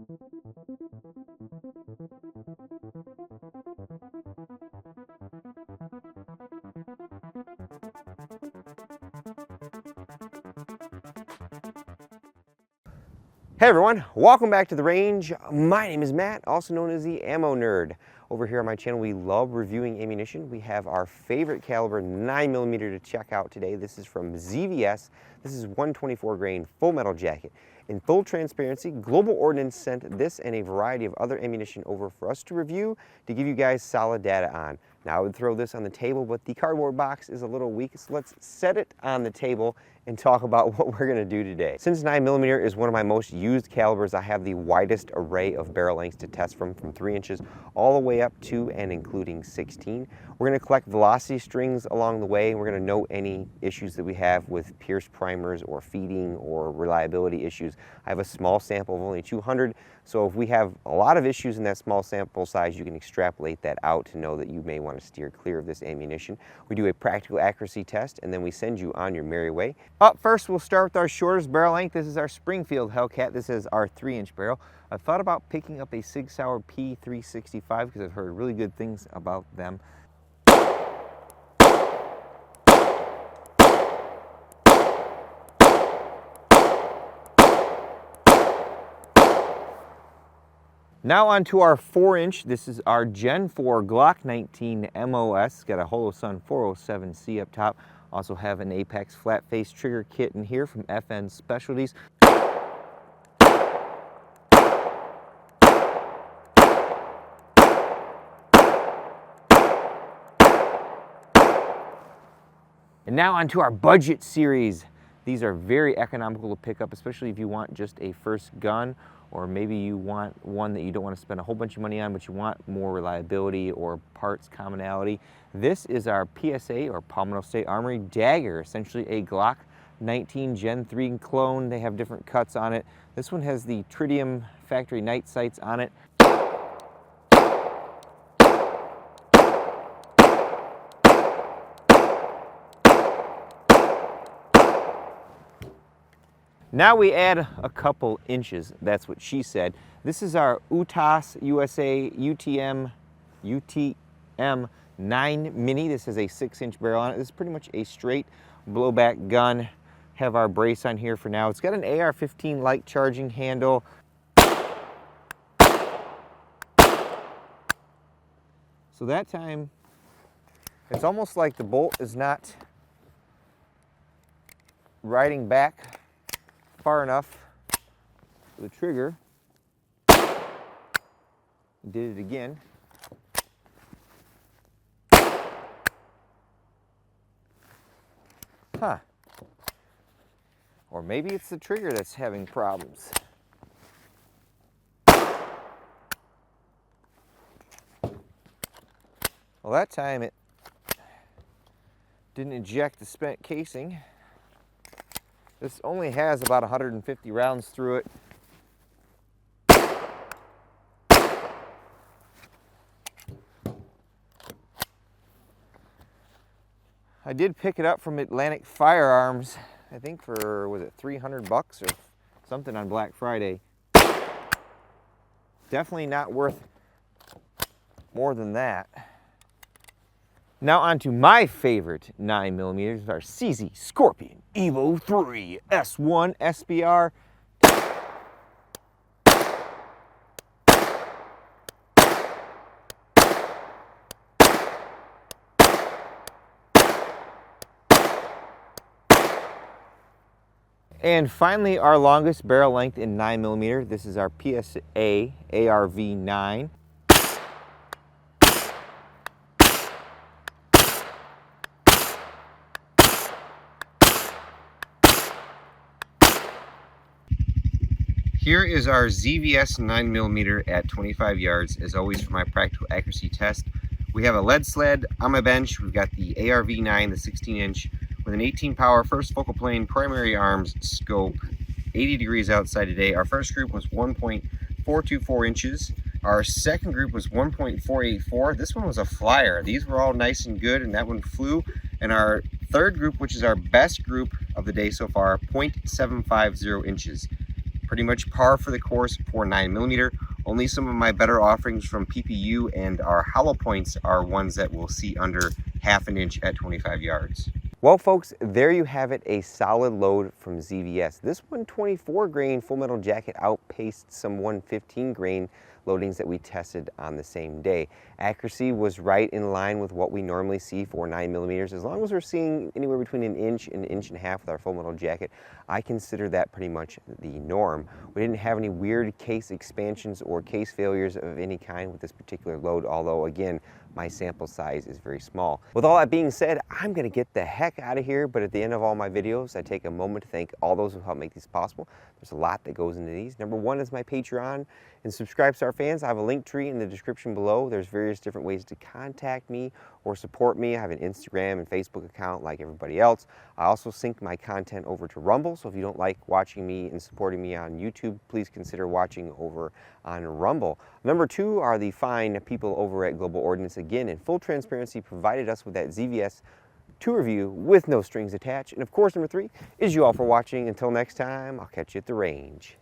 Hey everyone, welcome back to the range. My name is Matt, also known as the Ammo Nerd. Over here on my channel, we love reviewing ammunition. We have our favorite caliber 9mm to check out today. This is from ZVS. This is 124 grain full metal jacket. In full transparency, Global Ordnance sent this and a variety of other ammunition over for us to review to give you guys solid data on. Now I would throw this on the table, but the cardboard box is a little weak, so let's set it on the table and talk about what we're gonna do today. Since 9mm is one of my most used calibers, I have the widest array of barrel lengths to test from 3 inches all the way up to and including 16. We're gonna collect velocity strings along the way, and we're gonna note any issues that we have with pierced primers or feeding or reliability issues. I have a small sample of only 200, so if we have a lot of issues in that small sample size, you can extrapolate that out to know that you may want to steer clear of this ammunition. We do a practical accuracy test, and then we send you on your merry way. Up first, we'll start with our shortest barrel length. This is our Springfield Hellcat. This is our 3-inch barrel. I've thought about picking up a Sig Sauer P365 because I've heard really good things about them. Now on to our 4-inch. This is our Gen 4 Glock 19 MOS. Got a Holosun 407C up top. Also have an Apex flat face trigger kit in here from FN Specialties. And now on to our budget series. These are very economical to pick up, especially if you want just a first gun, or maybe you want one that you don't want to spend a whole bunch of money on, but you want more reliability or parts commonality. This is our PSA, or Palmetto State Armory Dagger, essentially a Glock 19 Gen 3 clone. They have different cuts on it. This one has the tritium factory night sights on it. Now we add a couple inches, that's what she said. This is our UTAS USA UTM 9 Mini. This is a 6-inch barrel on it. This is pretty much a straight blowback gun. Have our brace on here for now. It's got an AR-15 light charging handle. So that time, it's almost like the bolt is not riding back far enough for the trigger. Did it again. Huh. Or maybe it's the trigger that's having problems. Well, that time it didn't eject the spent casing. This only has about 150 rounds through it. I did pick it up from Atlantic Firearms, I think for, was it $300 or something on Black Friday. Definitely not worth more than that. Now on to my favorite 9mm, our CZ Scorpion Evo 3 S1 SBR. And finally, our longest barrel length in 9mm. This is our PSA ARV9. Here is our ZVS 9mm at 25 yards, as always for my practical accuracy test. We have a lead sled on my bench. We've got the ARV9, the 16-inch, with an 18 power first focal plane primary arms scope, 80 degrees outside today. Our first group was 1.424 inches. Our second group was 1.484. This one was a flyer. These were all nice and good, and that one flew. And our third group, which is our best group of the day so far, 0.750 inches. pretty much par for the course for 9mm. Only some of my better offerings from PPU and our hollow points are ones that will see under ½ an inch at 25 yards. Well folks, there you have it, a solid load from ZVS. This 124 grain full metal jacket outpaced some 115 grain loadings that we tested on the same day. Accuracy was right in line with what we normally see for 9mm. As long as we're seeing anywhere between an inch and an inch and a half with our full metal jacket, I consider that pretty much the norm. We didn't have any weird case expansions or case failures of any kind with this particular load, although again, my sample size is very small. With all that being said, I'm gonna get the heck out of here, but at the end of all my videos, I take a moment to thank all those who help make these possible. There's a lot that goes into these. Number one is my Patreon and subscribe to our fans. I have a link tree in the description below. There's various different ways to contact me or support me. I have an Instagram and Facebook account like everybody else. I also sync my content over to Rumble, so if you don't like watching me and supporting me on YouTube, please consider watching over on Rumble. Number two are the fine people over at Global Ordnance. Again, in full transparency, provided us with that ZVS 2 review with no strings attached. And of course, number three is you all for watching. Until next time, I'll catch you at the range.